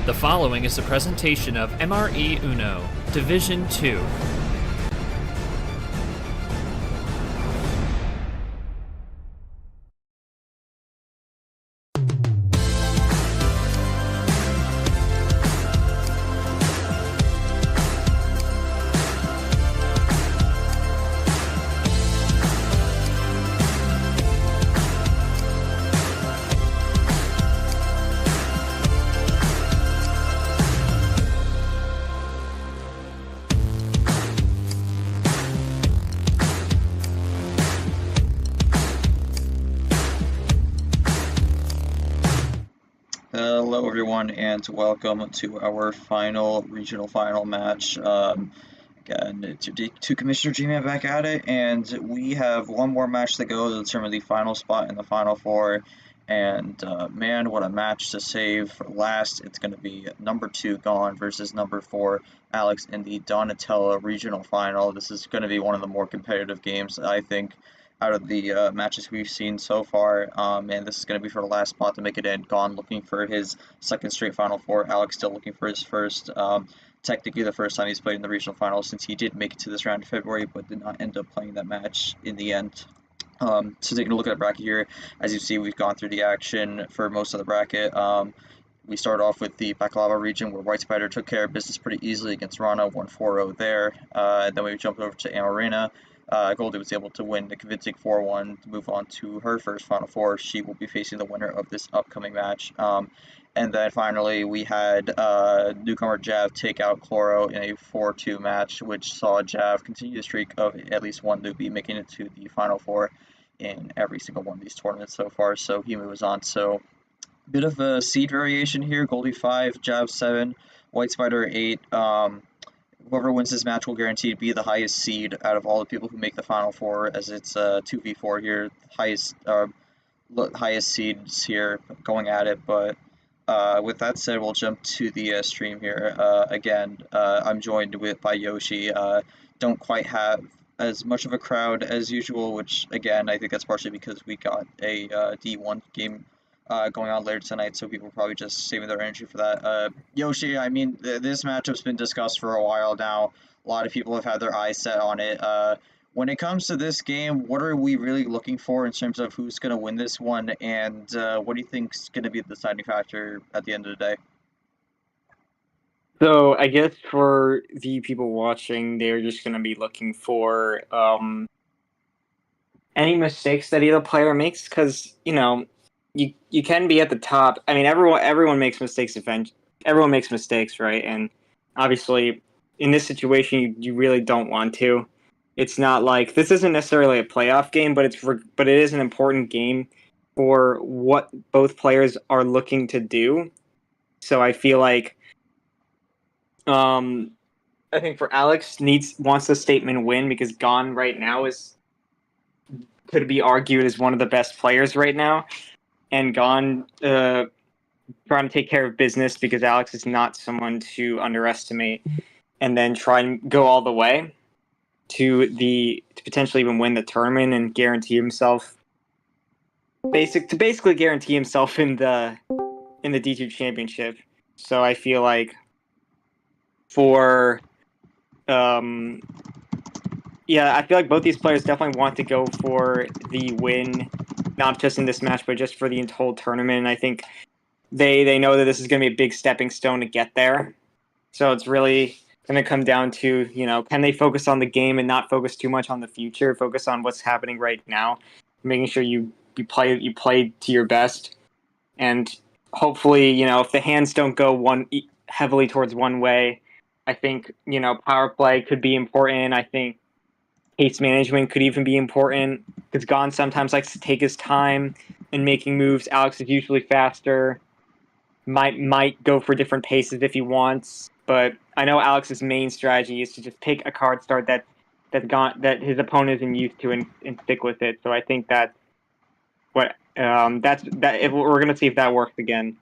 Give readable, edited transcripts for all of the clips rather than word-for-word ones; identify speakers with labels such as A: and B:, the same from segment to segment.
A: The following is a presentation of MRE UNO, Division 2.
B: Hello everyone and welcome to our final regional final match. Again, it's your two Commissioner G-Man back at it, and we have one more match to go to determine the final spot in the Final Four. And man, what a match to save for last. It's going to be number 2 Gone versus number 4 Alex in the Donatella regional final. This is going to be one of the more competitive games, I think, out of the matches we've seen so far, and this is going to be for the last spot to make it in. Gone looking for his second straight Final Four. Alex still looking for his first, technically the first time he's played in the regional finals, since he did make it to this round in February, but did not end up playing that match in the end. So taking a look at the bracket here, as you see, we've gone through the action for most of the bracket. We start off with the Baklava region, where White Spider took care of business pretty easily against Rana, won 4-0 there. Then we jumped over to Amarina. Goldie was able to win the convincing 4-1 to move on to her first Final Four. She will be facing the winner of this upcoming match. And then finally, we had newcomer Jav take out Chloro in a 4-2 match, which saw Jav continue the streak of at least one newbie making it to the Final Four in every single one of these tournaments so far. So he moves on. So bit of a seed variation here. Goldie 5, Jav 7, White Spider 8. Whoever wins this match will guarantee to be the highest seed out of all the people who make the Final Four, as it's 2v4 here, highest seeds here going at it. But with that said, we'll jump to the stream here. Again, I'm joined by Yoshi. Don't quite have as much of a crowd as usual, which again, I think that's partially because we got a D1 game going on later tonight, so people are probably just saving their energy for that. Yoshi, I mean, this matchup's been discussed for a while now. A lot of people have had their eyes set on it. When it comes to this game, what are we really looking for in terms of who's going to win this one, and what do you think is going to be the deciding factor at the end of the day?
C: So I guess for the people watching, they're just going to be looking for any mistakes that either player makes, because, you know, you can be at the top. I mean, everyone makes mistakes. Everyone makes mistakes, right? And obviously, in this situation, you really don't want to. It's not like this isn't necessarily a playoff game, but it is an important game for what both players are looking to do. So I feel like, I think for Alex wants the statement win, because Gone right now could be argued as one of the best players right now. And Gone trying to take care of business, because Alex is not someone to underestimate, and then try and go all the way to potentially even win the tournament and guarantee himself basically guarantee himself in the D2 championship. So I feel like I feel like both these players definitely want to go for the win, not just in this match, but just for the whole tournament. And I think they know that this is going to be a big stepping stone to get there. So it's really going to come down to, you know, can they focus on the game and not focus too much on the future, focus on what's happening right now, making sure you play to your best. And hopefully, you know, if the hands don't go heavily towards one way, I think, you know, power play could be important. I think pace management could even be important, because Gone sometimes likes to take his time in making moves. Alex is usually faster, might go for different paces if he wants, but I know Alex's main strategy is to just pick a card start that his opponent isn't used to, and stick with it. So I think if we're going to see if that works again.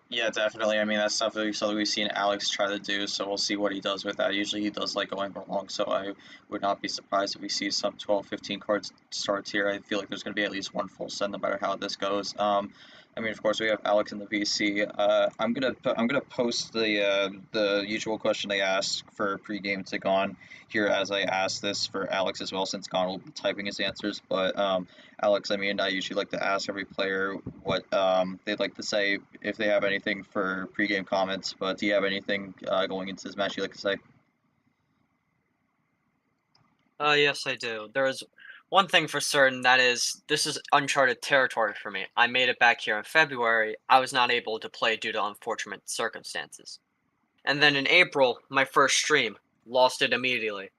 B: Yeah, definitely. I mean, that's stuff that we've seen Alex try to do, so we'll see what he does with that. Usually he does like going long, so I would not be surprised if we see some 12, 15 cards starts here. I feel like there's going to be at least one full set no matter how this goes. I mean, of course, we have Alex in the VC. I'm gonna post the usual question I ask for pregame to Gon here as I ask this for Alex as well, since Gon will be typing his answers. But Alex, I mean, I usually like to ask every player what they'd like to say if they have anything for pregame comments. But do you have anything going into this match you'd like to say?
D: Yes, I do. There is one thing for certain, that is, this is uncharted territory for me. I made it back here in February. I was not able to play due to unfortunate circumstances. And then in April, my first stream, lost it immediately.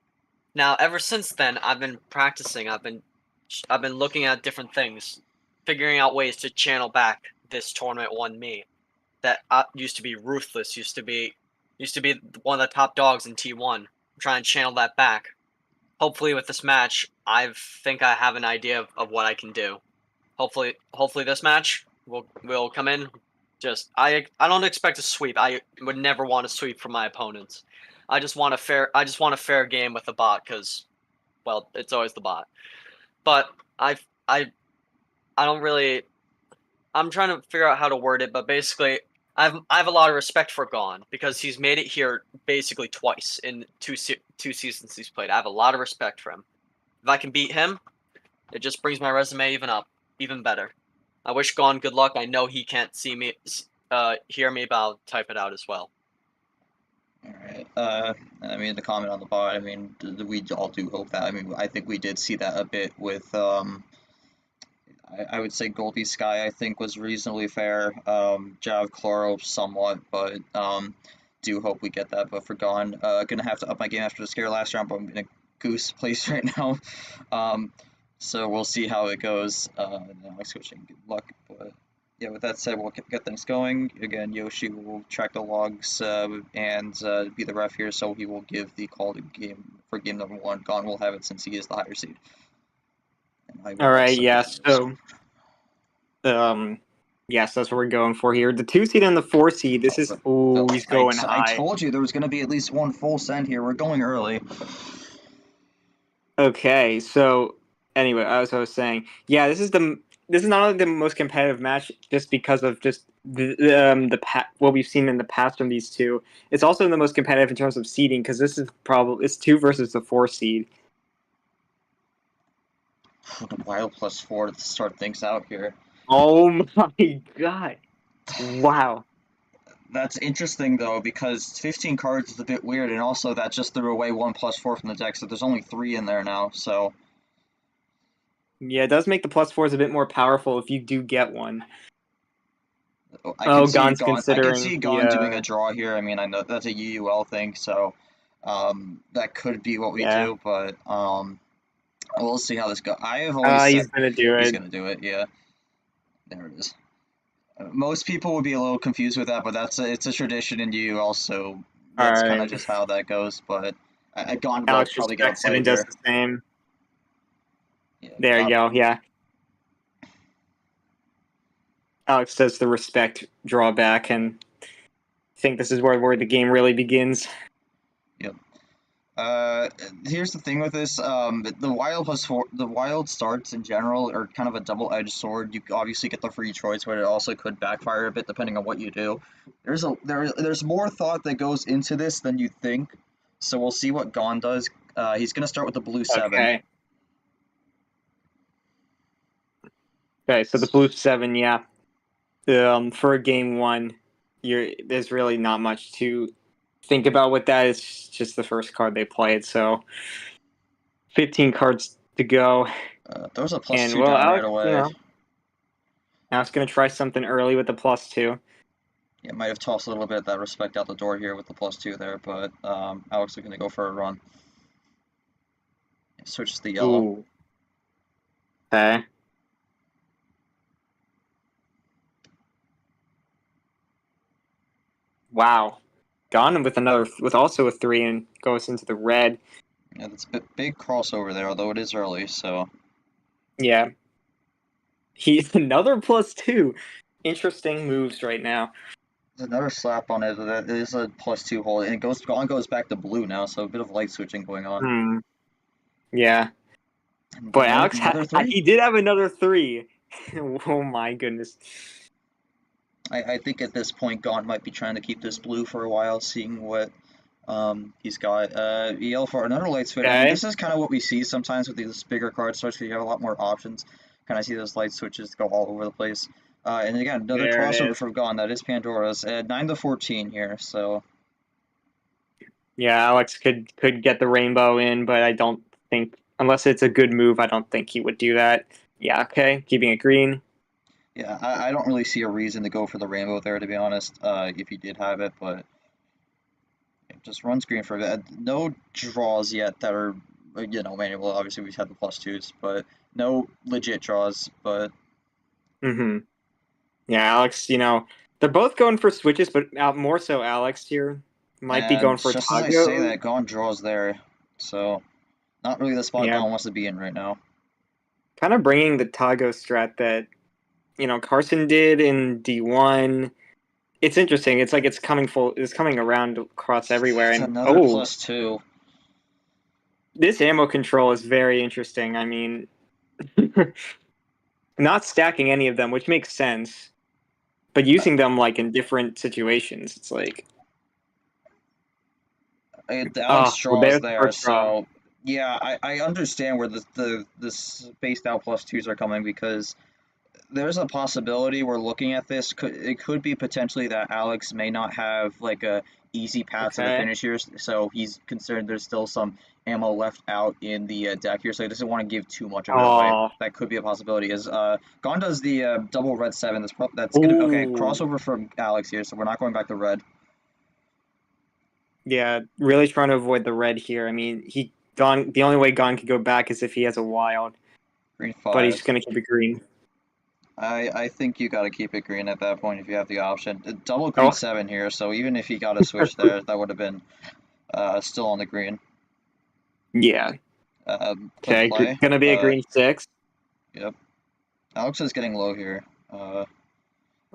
D: Now, ever since then, I've been practicing. I've been looking at different things, figuring out ways to channel back this tournament one me that used to be ruthless, used to be one of the top dogs in T1. I'm trying to channel that back. Hopefully with this match, I think I have an idea of what I can do. Hopefully this match will come in. Just I don't expect a sweep. I would never want a sweep from my opponents. I just want a fair game with the bot, because, well, it's always the bot. But I don't really. I'm trying to figure out how to word it, but basically, I have a lot of respect for Gon, because he's made it here basically twice in two seasons he's played. I have a lot of respect for him. If I can beat him, it just brings my resume even better. I wish Gon good luck. I know he can't see me, hear me, but I'll type it out as well.
B: All right. I mean, the comment on the bot. I mean, we all do hope that. I mean, I think we did see that a bit with. I would say Goldie Sky, I think, was reasonably fair. Jav Chloro somewhat, but do hope we get that. But for Gon, gonna have to up my game after the scare last round, but I'm in a goose place right now. So we'll see how it goes. I'm switching. Good luck. But yeah, with that said, we'll get things going. Again, Yoshi will track the logs and be the ref here, so he will give the call to game for game number 1. Gon will have it since he is the higher seed.
C: All right, yeah, so yes, that's what we're going for here. The 2 seed and the 4 seed. This is he's going high.
B: I told you there was going to be at least one full send here. We're going early.
C: Okay, so anyway, as I was saying, yeah, this is not only the most competitive match just because of just what we've seen in the past from these two. It's also the most competitive in terms of seeding, because this is it's 2 versus the 4 seed.
B: The Wild +4 to start things out here.
C: Oh my god! Wow.
B: That's interesting though, because 15 cards is a bit weird, and also that just threw away 1 +4 from the deck, so there's only 3 in there now. So
C: yeah, it does make the +4s a bit more powerful if you do get one.
B: I
C: Gon's
B: can
C: considering
B: see Gon doing a draw here. I mean, I know that's a UUL thing, so that could be what we do, but we'll see how this goes. I have always said
C: he's gonna do it.
B: He's gonna do it. Yeah, there it is. Most people would be a little confused with that, but it's a tradition in UUL, so that's kind of just how that goes. But Gon will probably get a play here.
C: Does the same.
B: Yeah,
C: there you go. Yeah. Alex does the respect drawback, and I think this is where the game really begins.
B: Yep. Here's the thing with this. The Wild +4, the Wild starts in general are kind of a double-edged sword. You obviously get the free choice, but it also could backfire a bit depending on what you do. There's more thought that goes into this than you think. So we'll see what Gon does. He's gonna start with the blue 7.
C: Okay, so the blue 7, yeah. For game 1, there's really not much to think about with that. It's just the first card they played, so 15 cards to go.
B: Throws a +2 down right away.
C: Now it's going to try something early with the +2.
B: Yeah, might have tossed a little bit of that respect out the door here with the +2 there, but Alex is going to go for a run. Switches the yellow.
C: Ooh. Okay. Wow. Gone with also a 3 and goes into the red.
B: Yeah, that's a big crossover there, although it is early, so.
C: Yeah. He's another +2. Interesting moves right now.
B: There's another slap on it. That is a +2 hold, and Gon goes back to blue now, so a bit of light switching going on.
C: Yeah. But Alex he did have another 3. Oh my goodness.
B: I think at this point, Gaunt might be trying to keep this blue for a while, seeing what he's got. EL for another light switch. I mean,
C: Okay.
B: this is kind of what we see sometimes with these bigger cards, especially you have a lot more options. Kind of see those light switches go all over the place. And again, another
C: There it
B: crossover
C: is.
B: from Gaunt. That is Pandora's. 9 to 14 here, so.
C: Yeah, Alex could get the rainbow in, but I don't think, unless it's a good move, I don't think he would do that. Yeah, okay, keeping it green.
B: Yeah, I don't really see a reason to go for the rainbow there, to be honest, if he did have it, but it just runs green for a bit. No draws yet that are, manual. Obviously, we've had the +2s, but no legit draws, but
C: Mm-hmm. Yeah, Alex, they're both going for switches, but more so Alex here might be
B: and
C: going for
B: just as I say
C: Tago.
B: that, Gaunt draws there, so not really the spot
C: Yeah,
B: Gaunt wants to be in right now.
C: kind of bringing the Tago strat that, Carson did in D1. It's interesting. It's like it's coming around across everywhere.
B: It's
C: And
B: another +2.
C: this ammo control is very interesting. I mean, not stacking any of them, which makes sense, but using them like in different situations. It's like,
B: Alex
C: well,
B: draws
C: there's the
B: there,
C: first draw.
B: so yeah, I understand where the spaced out +2s are coming because there's a possibility we're looking at this. It could be potentially that Alex may not have like a easy path to the
C: Okay.
B: finish here, so he's concerned there's still some ammo left out in the deck here, so he doesn't want to give too much of it away.
C: Oh,
B: That could be a possibility. As Gon does the double red 7. That's gonna okay
C: ooh,
B: crossover from Alex here, so we're not going back to red.
C: yeah. Really trying to avoid the red here. I mean, the only way Gon could go back is if he has a wild,
B: Green
C: but he's
B: 5.
C: gonna keep it green.
B: I think you got to keep it green at that point if you have the option. Double green
C: Oh,
B: 7 here, so even if he got a switch there, that would have been still on the green.
C: yeah.
B: Click
C: Okay,
B: play.
C: gonna be a green 6.
B: Yep. Alex is getting low here.
C: Oh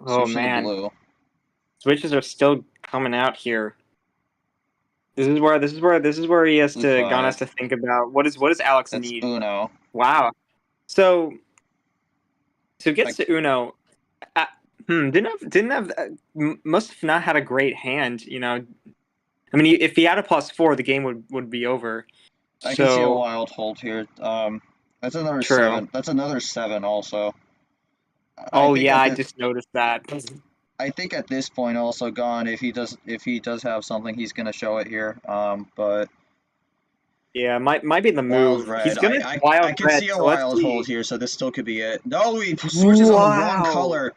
B: Switch to the
C: man,
B: blue.
C: switches are still coming out here. This is where he has
B: Blue
C: to Gon has
B: 5.
C: to think about what does Alex
B: That's
C: need.
B: Uno.
C: Wow. So gets
B: Like,
C: to Uno. Uh, must have not had a great hand. I mean, if he had a +4, the game would be over.
B: I can see a
C: So
B: wild hold here. That's another
C: true.
B: 7. That's another 7 also. I
C: Oh
B: think
C: yeah,
B: at
C: I
B: the
C: just noticed that.
B: I think at this point also gone if he does have something he's gonna show it here. But
C: Yeah, might be the
B: wild
C: move. He's
B: red.
C: gonna
B: I
C: wild
B: can
C: red.
B: see a
C: So let's
B: wild hold
C: see.
B: here, so this still could be it. No, he switches on the wrong
C: Wow.
B: color.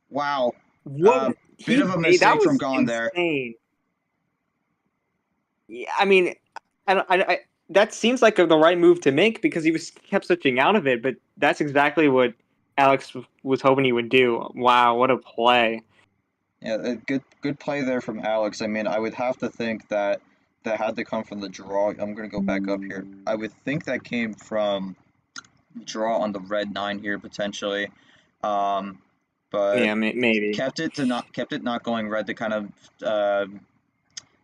B: Wow.
C: What
B: Bit of a
C: that
B: mistake from
C: was
B: Gone there.
C: insane. Yeah, I mean, that seems like the right move to make because he kept switching out of it, but that's exactly what Alex was hoping he would do. Wow, what a play!
B: Yeah, a good play there from Alex. I mean, I would have to think that that had to come from the draw. I'm gonna go back up here. I would think that came from draw on the red 9 here potentially. Um, but
C: Yeah, maybe.
B: kept it not going red to kind of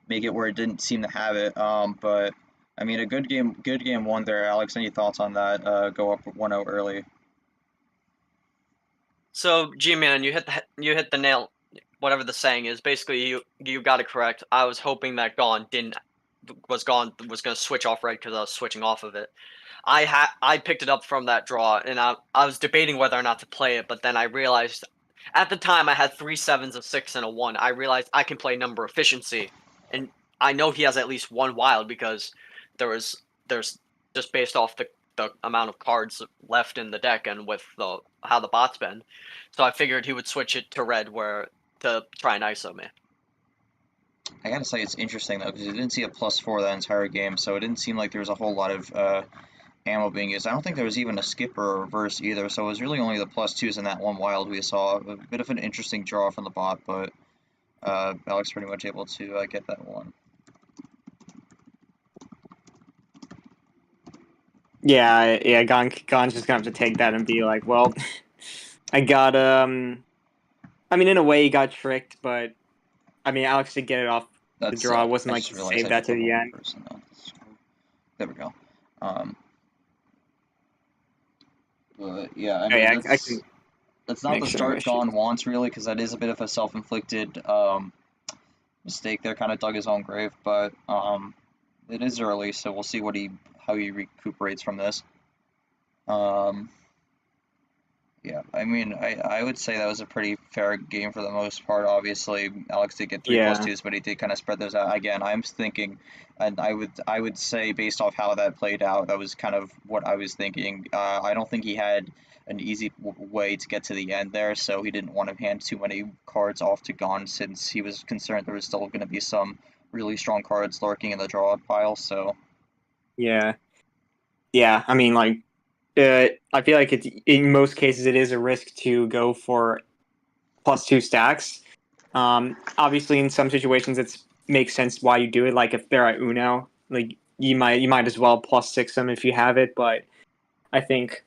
B: make it where it didn't seem to have it. But I mean, a good game one there, Alex. Any thoughts on that? Go up 1-0 early.
D: So, G-Man, you hit the nail. Whatever the saying is, basically you got it correct. I was hoping that Gone was going to switch off red because I was switching off of it. I picked it up from that draw, and I was debating whether or not to play it, but then I realized at the time I had 3 7s, a 6, and a 1. I realized I can play number efficiency, and I know he has at least one wild because there's just based off the amount of cards left in the deck and with how the bot's been. So I figured he would switch it to red to try and ISO me.
B: I gotta say it's interesting though because I didn't see a +4 that entire game, so it didn't seem like there was a whole lot of ammo being used. I don't think there was even a skip or a reverse either, so it was really only the +2s in that one wild we saw. A bit of an interesting draw from the bot, but Alex pretty much able to get that one.
C: Yeah. Gon's just gonna have to take that and be like, well, I got I mean, in a way, he got tricked, but I mean, Alex did get it off the
B: That's
C: draw. It wasn't
B: I
C: like
B: just
C: he
B: realized
C: saved
B: I
C: that
B: put
C: to
B: the
C: the
B: wrong
C: end.
B: person on. There we go. Um, but yeah, I
C: Oh,
B: mean
C: yeah, I
B: that's
C: can.
B: That's not the
C: Mixing of
B: start
C: issues.
B: Gon wants, really, because that is a bit of a self-inflicted mistake there, kind of dug his own grave, but it is early, so we'll see how he recuperates from this. Yeah, I mean, I would say that was a pretty fair game for the most part. Obviously, Alex did get 3+2s, but he did kind of spread those out. Again, I'm thinking, and I would say based off how that played out, that was kind of what I was thinking. I don't think he had an easy way to get to the end there, so he didn't want to hand too many cards off to Gon since he was concerned there was still going to be some really strong cards lurking in the draw pile. So
C: Yeah. Yeah, I mean, like, I feel like it's in most cases it is a risk to go for +2 stacks. Obviously, in some situations, it makes sense why you do it. Like if they're at Uno, like you might as well +6 them if you have it. But I think,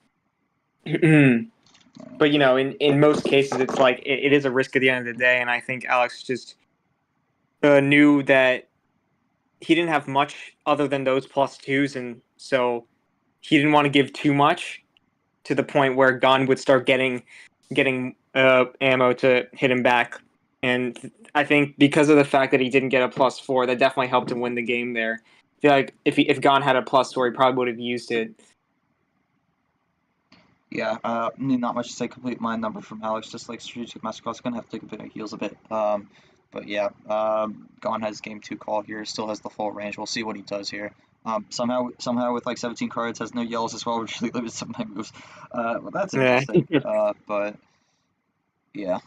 C: but in most cases, it's like it is a risk at the end of the day. And I think Alex just knew that he didn't have much other than those +2s, and so he didn't want to give too much to the point where Gon would start getting ammo to hit him back. And I think because of the fact that he didn't get a +4, that definitely helped him win the game there. I feel like if Gon had a +4, he probably would have used it.
B: yeah, not much to say. Complete mind number from Alex, just like strategic masterclass. Gonna have to take a bit of heals a bit. But yeah, Gon has game 2 call here. Still has the full range. We'll see what he does here. Somehow with like 17 cards, has no yells as well, which really limits some of my moves. Well, that's
C: Yeah.
B: interesting. But yeah,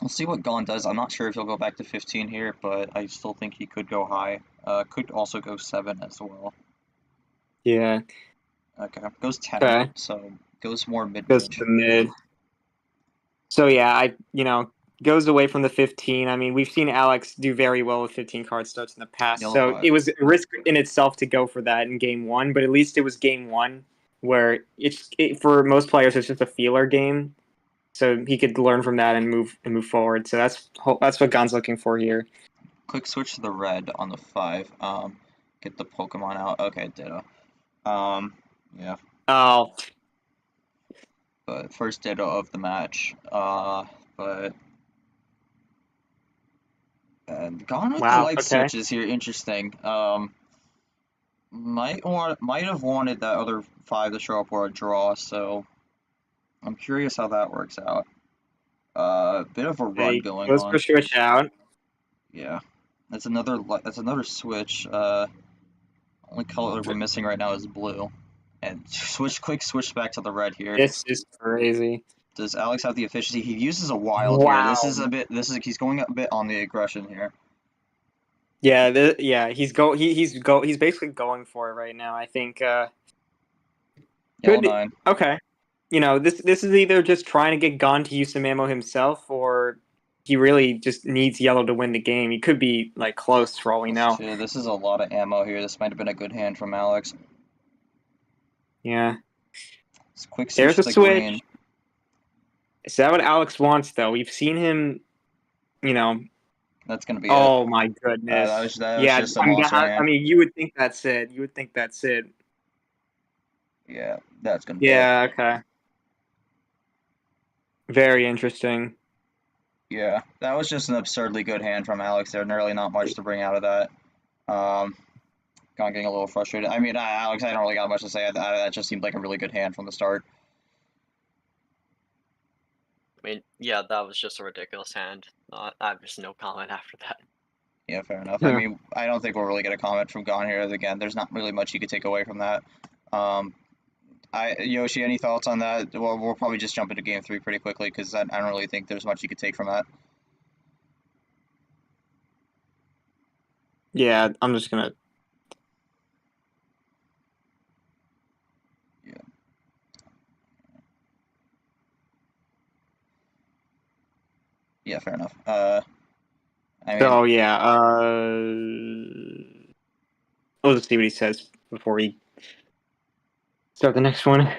B: we'll see what Gon does. I'm not sure if he'll go back to 15 here, but I still think he could go high. Could also go 7 as well.
C: Yeah.
B: Okay, goes 10.
C: Okay.
B: So goes more
C: Goes to
B: mid-range.
C: the mid. So yeah, goes away from the 15. I mean, we've seen Alex do very well with 15 card starts in the past.
B: Yellow
C: So
B: 5.
C: it was a risk in itself to go for that in game 1, but at least it was game 1 where for most players it's just a feeler game. So he could learn from that and move forward. So that's what Gon's looking for here.
B: Quick switch to the red on the 5. Get the Pokemon out. Okay, ditto. Yeah.
C: Oh,
B: But first ditto of the match. But and gone with the
C: wow.
B: light
C: Okay.
B: switches here. Interesting. Might have wanted that other 5 to show up or a draw. So I'm curious how that works out. Bit of a run
C: He
B: going
C: goes for
B: on.
C: switch out.
B: Yeah. That's another switch. Only color we're missing right now is blue. And quick switch back to the red here.
C: This is crazy.
B: Does Alex have the efficiency? He uses a wild here.
C: Wow.
B: He's going a bit on the aggression here.
C: Yeah, he's basically going for it right now. I think
B: Yellow
C: could
B: 9.
C: okay. This is either just trying to get Gon to use some ammo himself, or he really just needs yellow to win the game. He could be like close for all we know.
B: This is a lot of ammo here. This might have been a good hand from Alex.
C: Yeah.
B: It's quick switch
C: There's a
B: to the
C: switch.
B: green.
C: Is that what Alex wants though? We've seen him, you know.
B: That's gonna be it.
C: Oh my goodness.
B: That was
C: Yeah,
B: just a monster hand.
C: you would think that's it. You would think that's it.
B: Yeah, that's gonna be it.
C: Yeah, okay. Very interesting.
B: Yeah, that was just an absurdly good hand from Alex. There's really not much to bring out of that. Kind of getting a little frustrated. I mean, Alex, I don't really got much to say. That just seemed like a really good hand from the start.
D: I mean, yeah, that was just a ridiculous hand. I have just no comment after that.
B: Yeah, fair enough. I
C: Yeah.
B: mean, I don't think we'll really get a comment from Gon here. Again, there's not really much you could take away from that. Yoshi, any thoughts on that? Well, we'll probably just jump into game 3 pretty quickly because I don't really think there's much you could take from that.
C: Yeah, I'm just gonna.
B: Yeah, fair enough. I mean,
C: So yeah, we'll just see what he says before we start the next one.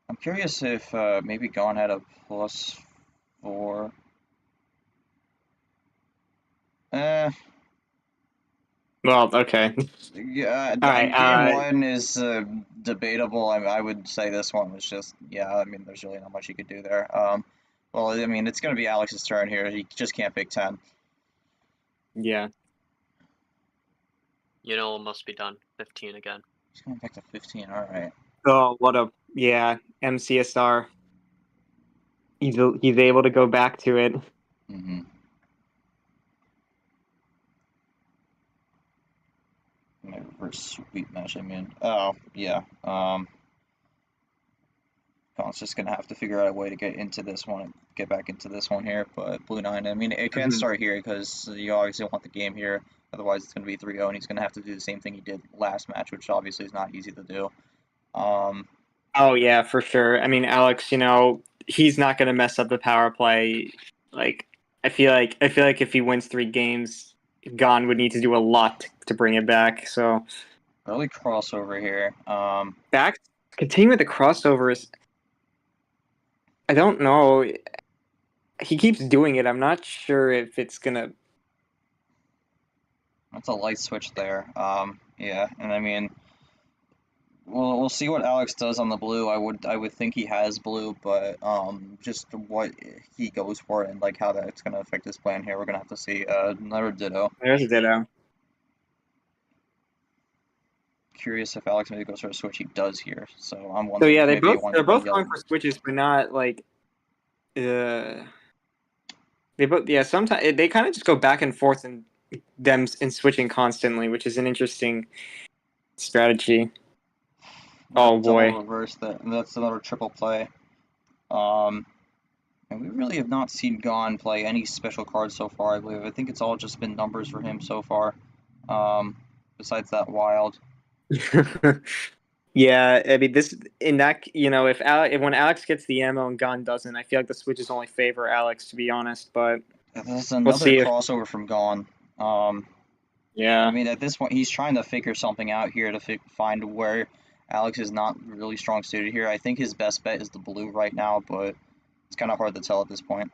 B: I'm curious if maybe Gon had a +4.
C: Well, okay.
B: Yeah,
C: All right.
B: game one is debatable. I would say this one was just, yeah, I mean, there's really not much you could do there. Well, I mean, it's going to be Alex's turn here. He just can't pick 10.
C: Yeah.
D: You know, it must be done. 15 again.
B: He's going back to 15. All right.
C: Oh, what a MCSR. He's able to go back to it.
B: Mm-hmm. My reverse sweep match, I mean. Oh, yeah. Colin's just going to have to figure out a way to get into this one, get back into this one here. But Blue 9, I mean, it can start here because you obviously want the game here. Otherwise, it's going to be 3-0, and he's going to have to do the same thing he did last match, which obviously is not easy to do.
C: Oh, yeah, for sure. I mean, Alex, he's not going to mess up the power play. Like, I feel like if he wins 3 games, Gon would need to do a lot to bring it back. So
B: early crossover here.
C: back continue with the crossovers. I don't know. He keeps doing it. I'm not sure if it's gonna.
B: That's a light switch there. Yeah, and I mean, we'll see what Alex does on the blue. I would think he has blue, but just what he goes for and like how that's gonna affect his plan here, we're gonna have to see. Another ditto.
C: There's a ditto.
B: Curious if Alex maybe goes for a switch. He does here, so I'm
C: So
B: wondering
C: yeah,
B: if maybe
C: they're both
B: yellow.
C: going for switches, but not like. They both sometimes they kind of just go back and forth and switching constantly, which is an interesting strategy. Oh boy.
B: Double reverse that's another triple play. And we really have not seen Gon play any special cards so far, I believe. I think it's all just been numbers for him so far. Besides that wild.
C: Yeah, I mean this in that if when Alex gets the ammo and Gon doesn't, I feel like the switches only favor Alex, to be honest. But
B: This is
C: we'll
B: another
C: see
B: crossover from Gon.
C: Yeah.
B: I mean, at this point, he's trying to figure something out here to find where Alex is not really strong suited here. I think his best bet is the blue right now, but it's kind of hard to tell at this point.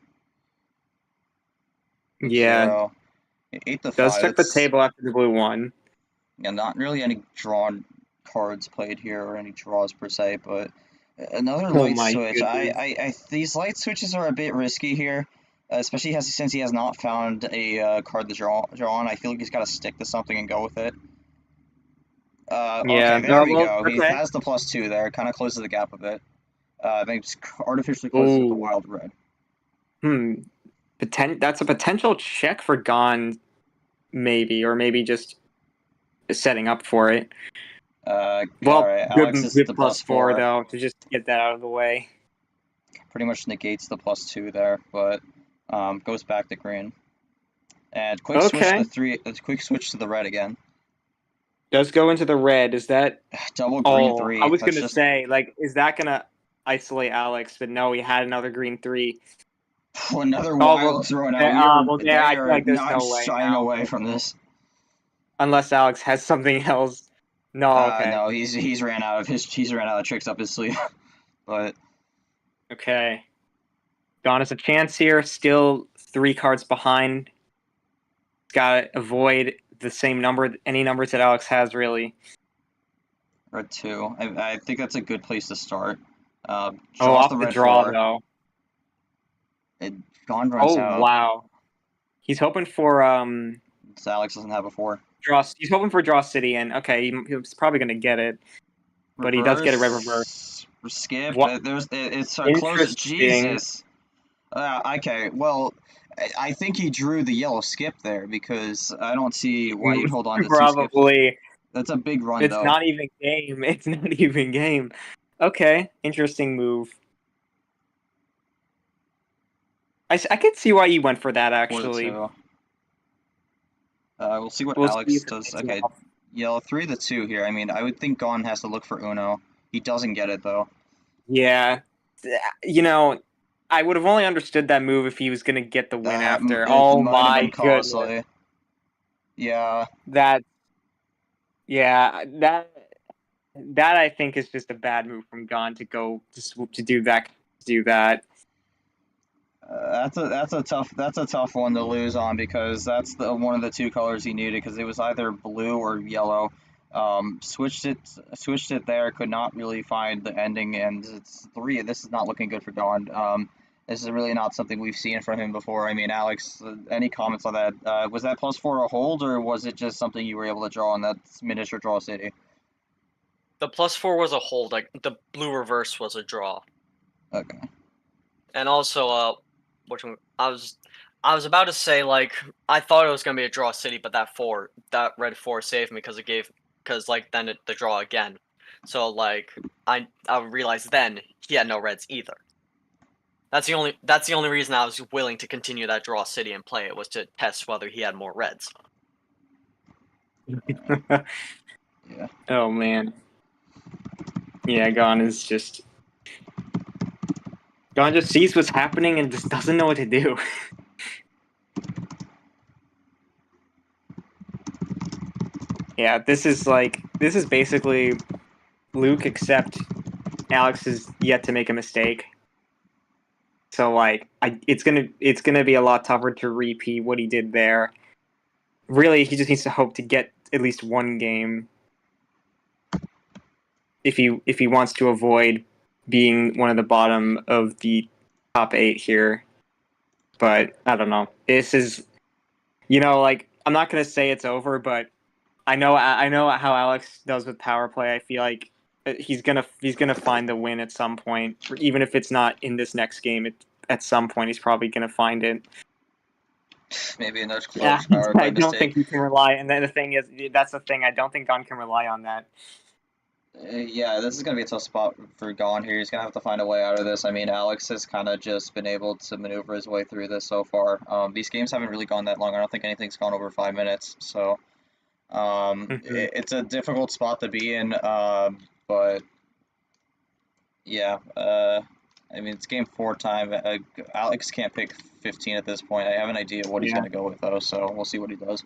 C: Yeah.
B: 0. 8 to 5.
C: Does check the table after the blue one.
B: Yeah, not really any drawn cards played here or any draws per se, but another light switch. These light switches are a bit risky here, especially since he has not found a card to draw on. I feel like he's got to stick to something and go with it. Okay, there we go.
C: Okay.
B: He has the +2 there, kind of closes the gap a bit. Makes artificially closes with the wild red.
C: That's a potential check for Gon, maybe, or maybe just setting up for it.
B: Well,
C: right,
B: Alex is the
C: +4 though, to just get that out of the way.
B: Pretty much negates the +2 there, but goes back to green. And quick switch to 3. Quick switch to the red again.
C: Does go into the red. Is that
B: double green 3?
C: I was gonna say, like, is that gonna isolate Alex? But no, he had another green 3.
B: Another wild thrown out.
C: I feel like there's
B: not
C: no way
B: shying away from this.
C: Unless Alex has something else. No, okay.
B: No, he's ran out of tricks up his sleeve. But
C: okay, Gon has a chance here. Still 3 cards behind. Got to avoid the same number, any numbers that Alex has, really.
B: Red 2. I think that's a good place to start.
C: Off the draw 4. Though.
B: Gon runs out.
C: Oh wow. He's hoping for
B: So Alex doesn't have a 4.
C: He's hoping for Draw City, and okay, he's probably gonna get it, but he does get a red reverse.
B: Skip. It's a close. Jesus. Okay. Well, I think he drew the yellow skip there because I don't see why you'd hold on to 2 skips.
C: Probably.
B: That's a big run,
C: It's
B: though.
C: not even game. It's not even game. Okay, interesting move. I could see why you went for that, actually.
B: We'll see what Alex does. Okay, yellow 3 to 2 here. I mean, I would think Gon has to look for Uno. He doesn't get it, though.
C: Yeah. I would have only understood that move if he was going to get the win after. Oh my goodness.
B: Yeah.
C: That I think is just a bad move from Gon to go to do that.
B: that's a tough one to lose on because that's the one of the two colors he needed because it was either blue or yellow. Switched it there, could not really find the ending, and it's three. This is not looking good for Dawn. This is really not something we've seen from him before. I mean, Alex, any comments on that? Was that +4 a hold, or was it just something you were able to draw on that miniature draw city?
D: The +4 was a hold. Like the blue reverse was a draw.
B: Okay.
D: And also, I was about to say like I thought it was gonna be a draw city, but that red 4 saved me because like then the draw again. So like I realized then he had no reds either. That's the only reason I was willing to continue that draw city and play it was to test whether he had more reds.
B: Yeah.
C: Oh man. Yeah, Gon just sees what's happening and just doesn't know what to do. Yeah, this is basically Luke, except Alex is yet to make a mistake. So like it's gonna be a lot tougher to repeat what he did there. Really, he just needs to hope to get at least one game if he wants to avoid being one of the bottom of the top 8 here. But I don't know. This is, like I'm not gonna say it's over, but I know how Alex does with power play. I feel like he's gonna find the win at some point, even if it's not in this next game. At some point, he's probably gonna find it.
B: Maybe another
C: Yeah,
B: close power play
C: I don't
B: mistake.
C: think you can rely. And then the thing is, that's the thing. I don't think Gon can rely on that.
B: Yeah, this is going to be a tough spot for Gon here. He's going to have to find a way out of this. I mean, Alex has kind of just been able to maneuver his way through this so far. These games haven't really gone that long. I don't think anything's gone over 5 minutes. So it's a difficult spot to be in. But yeah, I mean, it's game 4 time. Alex can't pick 15 at this point. I have an idea what he's going to go with, though, so we'll see what he does.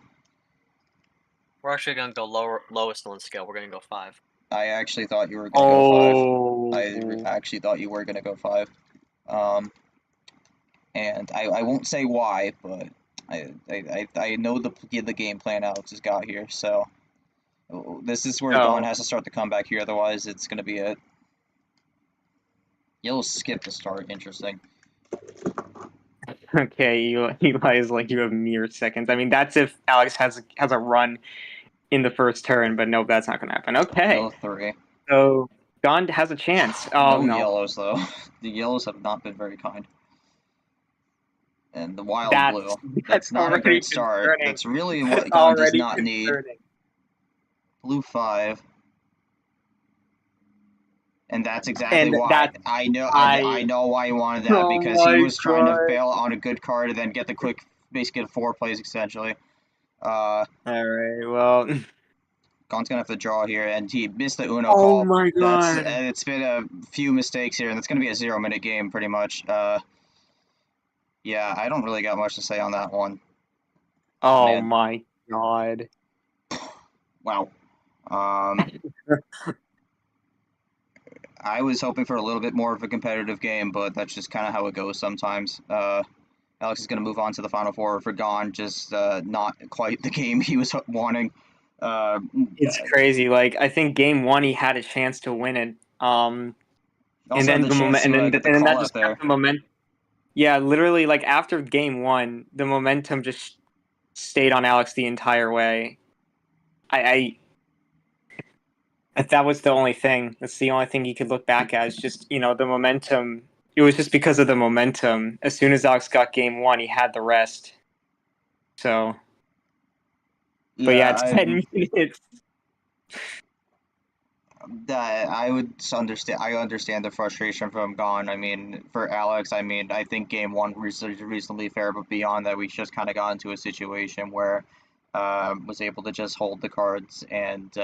D: We're actually gonna go lowest on the scale. We're gonna go 5.
B: I actually thought you were going to go 5. I
C: Oh,
B: actually thought you were going to go 5. And I won't say why, but I know the game plan Alex has got here. So this is where Gon has to start the comeback here. Otherwise, it's going to be a yellow skip to start. Interesting.
C: okay. Eli is like you have mere seconds. I mean, that's if Alex has a run in the first turn, but nope, that's not going to happen. Okay.
B: Yellow 3.
C: So Gon has a chance. Oh no.
B: Yellows though. The yellows have not been very kind. And the wild blue. That's not a great start.
C: Concerning.
B: That's really what Gon does not need. Blue 5. And that's exactly why. I know why he wanted that, because he was trying to bail on a good card and then get the quick, basically 4 plays essentially.
C: Alright, well.
B: Gon's gonna have to draw here, and he missed the Uno
C: call.
B: Oh
C: my god.
B: It's been a few mistakes here, and it's gonna be a 0-minute game pretty much. Yeah, I don't really got much to say on that one.
C: Oh man. My god.
B: Wow. I was hoping for a little bit more of a competitive game, but that's just kind of how it goes sometimes. Alex is going to move on to the Final Four for Gon, just not quite the game he was wanting.
C: It's crazy. Like, I think game 1 he had a chance to win it. And then the that just kept the momentum. Yeah, literally, like after game 1, the momentum just stayed on Alex the entire way. That was the only thing. That's the only thing you could look back at. Is just, the momentum. It was just because of the momentum. As soon as Alex got game 1, he had the rest. So, but yeah, it's 10 minutes.
B: I would understand. I understand the frustration from Gon. I mean, for Alex, I mean, I think game 1 was reasonably fair, but beyond that, we just kind of got into a situation where was able to just hold the cards, and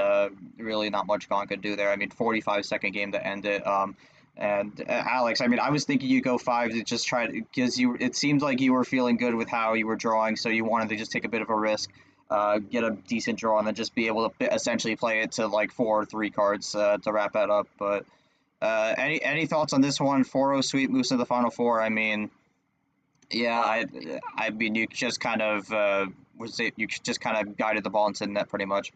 B: really not much Gon could do there. I mean, 45-second game to end it. And Alex, I mean, I was thinking you go 5 to just try to, because it seemed like you were feeling good with how you were drawing, so you wanted to just take a bit of a risk, get a decent draw, and then just be able to essentially play it to like 4 or 3 cards to wrap that up. But any thoughts on this one? 4-0 sweep moves to the Final Four. I mean, Yeah, I mean, you just kind of you just kind of guided the ball into the net pretty much.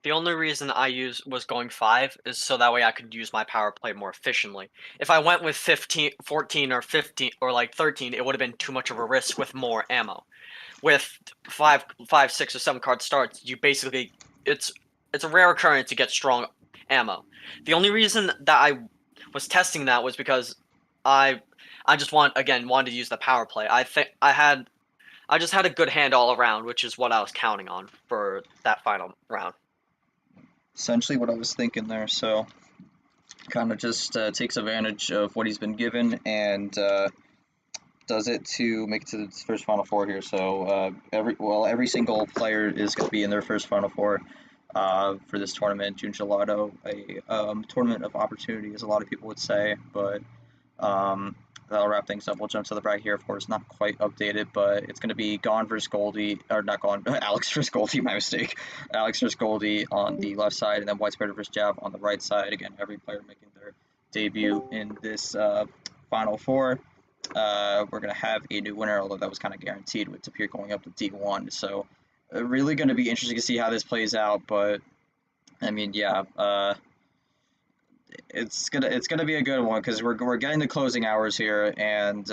D: The only reason I was going 5 is so that way I could use my power play more efficiently. If I went with 15, 14, or 15, or like 13, it would have been too much of a risk with more ammo. With 5, 6, or 7 card starts, you basically it's it's a rare occurrence to get strong ammo. The only reason that I was testing that was because I I just wanted to use the power play. I just had a good hand all around, which is what I was counting on for that final round.
B: Essentially, what I was thinking there. So, kind of just takes advantage of what he's been given and does it to make it to the first Final Four here. So, every single player is going to be in their first Final Four. For this tournament, June Gelato, a tournament of opportunity, as a lot of people would say, but um, that'll wrap things up. We'll jump to the right here. Of course, not quite updated, but it's going to be Gone versus Goldie, or not Gone, Alex versus Goldie, my mistake. Alex versus Goldie on the left side, and then White Spider versus Jav on the right side. Again, every player making their debut in this Final Four. We're going to have a new winner, although that was kind of guaranteed with Tapir going up to D1. So, really going to be interesting to see how this plays out, but I mean, yeah, it's gonna be a good one because we're getting the closing hours here, and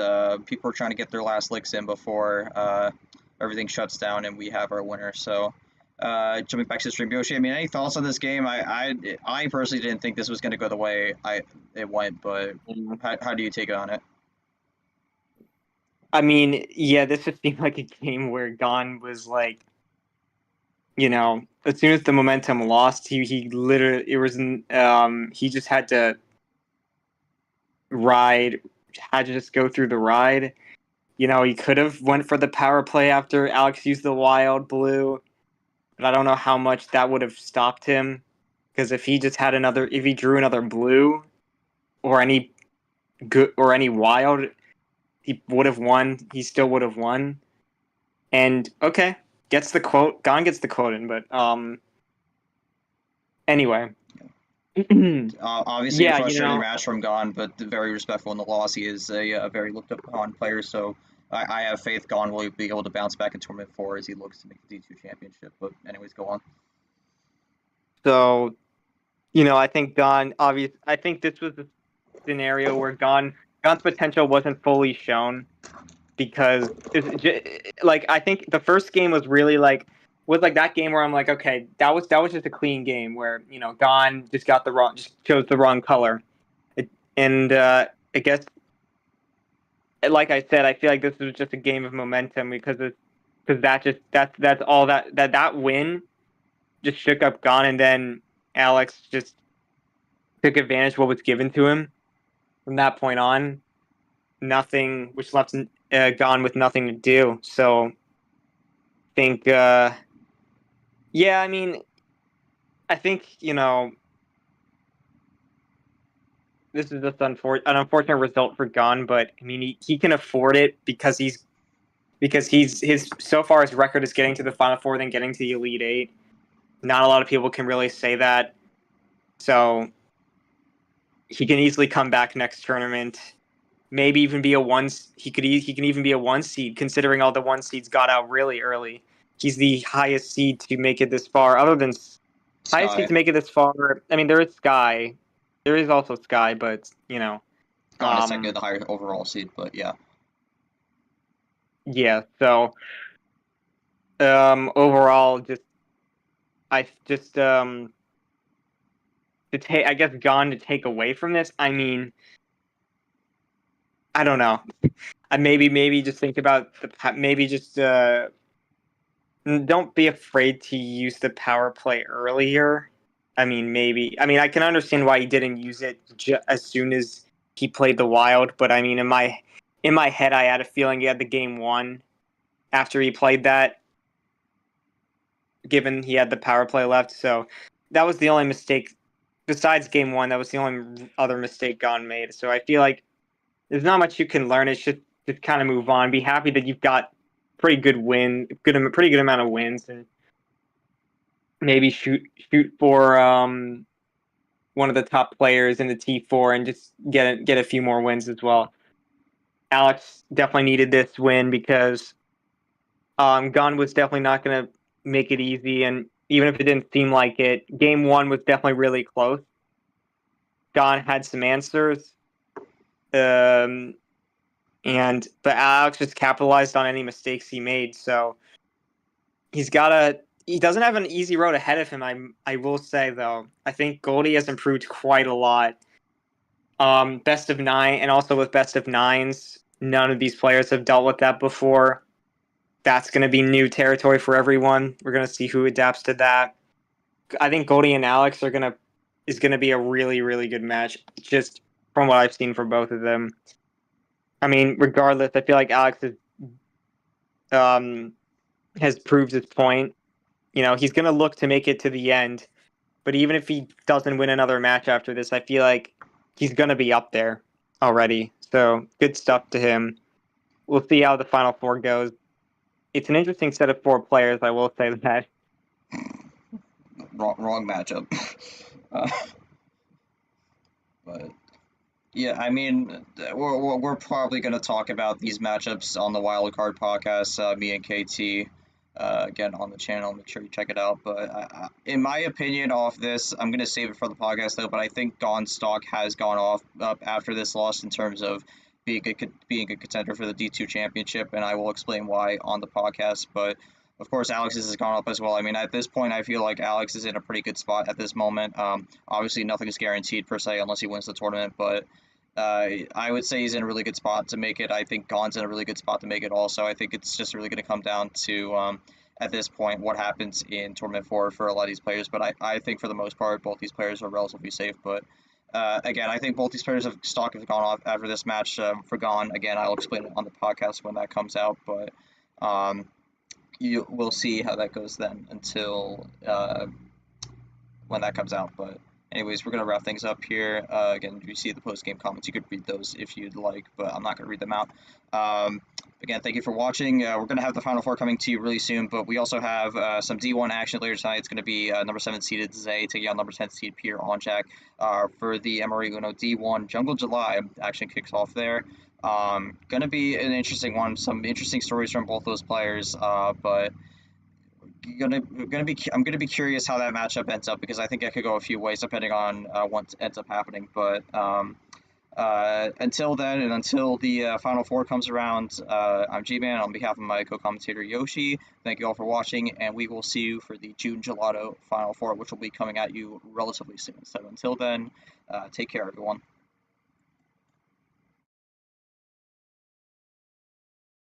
B: people are trying to get their last licks in before everything shuts down and we have our winner. So, jumping back to the stream, Yoshi. I mean, any thoughts on this game? I personally didn't think this was gonna go the way it went, but how do you take on it?
C: I mean, yeah, this just seemed like a game where Gon was like, as soon as the momentum lost, he literally he just had to ride, had to just go through the ride. He could have went for the power play after Alex used the wild blue, but I don't know how much that would have stopped him. Because if he drew another blue or any good or any wild, he would have won. He still would have won. And okay, gets the quote. Gon gets the quote in, but anyway.
B: Obviously, a
C: Yeah,
B: frustrating match from Gon, but very respectful in the loss. He is a very looked upon player, so I have faith Gon will be able to bounce back in Tournament 4 as he looks to make the D2 championship. But anyways, go on.
C: So, I think I think this was a scenario where Gon's potential wasn't fully shown because I think the first game was really was like that game where I'm like, okay, that was just a clean game where Gon just chose the wrong color, and I guess like I said, I feel like this was just a game of momentum because that's all that win just shook up Gon, and then Alex just took advantage of what was given to him. From that point on, nothing, which left Gon with nothing to do. So, I think, yeah, I mean, I think this is just an unfortunate result for Gon, but I mean, he can afford it because his so far his record is getting to the Final Four than getting to the Elite Eight. Not a lot of people can really say that. So he can easily come back next tournament. Maybe even be a one. He can even be a 1 seed, considering all the 1 seeds got out really early. He's the highest seed to make it this far. Other than highest seed to make it this far. I mean, there is Sky. There is also Sky, but
B: Gon is technically the higher overall seed, but yeah.
C: Yeah. So, overall, to take, I guess, Gon to take away from this. I mean, I don't know. I maybe just think about maybe just don't be afraid to use the power play earlier. I mean, maybe. I mean, I can understand why he didn't use it as soon as he played the wild, but I mean, in my head, I had a feeling he had the game won after he played that, given he had the power play left. So that was the only mistake. Besides game one, that was the only other mistake Gon made. So I feel like there's not much you can learn. It's just kind of move on. Be happy that you've got pretty good amount of wins, and maybe shoot for one of the top players in the T4 and just get a few more wins as well. Alex definitely needed this win because Gun was definitely not going to make it easy, and even if it didn't seem like it, game one was definitely really close. Gun had some answers, but Alex just capitalized on any mistakes he made. So he doesn't have an easy road ahead of him. I will say though, I think Goldie has improved quite a lot. Best of 9, and also with best of 9s, none of these players have dealt with that before. That's going to be new territory for everyone. We're going to see who adapts to that. I think Goldie and Alex is going to be a really, really good match, just from what I've seen from both of them. I mean, regardless, I feel like Alex has proved his point. You know, he's going to look to make it to the end, but even if he doesn't win another match after this, I feel like he's going to be up there already. So good stuff to him. We'll see how the Final Four goes. It's an interesting set of 4 players, I will say that.
B: Wrong matchup. But yeah, I mean, we're probably going to talk about these matchups on the Wildcard podcast, me and KT, again on the channel. Make sure you check it out. But in my opinion, off this, I'm going to save it for the podcast though. But I think Gon's stock has gone up after this loss in terms of being a contender for the D2 championship, and I will explain why on the podcast. But of course, Alex's has gone up as well. I mean, at this point, I feel like Alex is in a pretty good spot at this moment. Obviously, nothing is guaranteed per se unless he wins the tournament, but I would say he's in a really good spot to make it. I think Gon's in a really good spot to make it also. I think it's just really going to come down to, at this point, what happens in Tournament 4 for a lot of these players. But I think for the most part, both these players are relatively safe. But again, I think both these players have gone off after this match for Gon. Again, I'll explain it on the podcast when that comes out. But we'll see how that goes then until when that comes out. But anyways, we're going to wrap things up here. Again, if you see the post-game comments, you could read those if you'd like, but I'm not going to read them out. Again, thank you for watching. We're going to have the Final Four coming to you really soon, but we also have some D1 action later tonight. It's going to be number 7 seeded Zay taking on number 10 seed Peter Onjak for the MRE UNO D1 Jungle July. Action kicks off there. Going to be an interesting one. Some interesting stories from both those players, but I'm gonna be curious how that matchup ends up because I think it could go a few ways depending on what ends up happening. But until then, and until the Final Four comes around, I'm G-Man on behalf of my co-commentator Yoshi. Thank you all for watching, and we will see you for the June Gelato Final Four, which will be coming at you relatively soon. So until then, take care, everyone.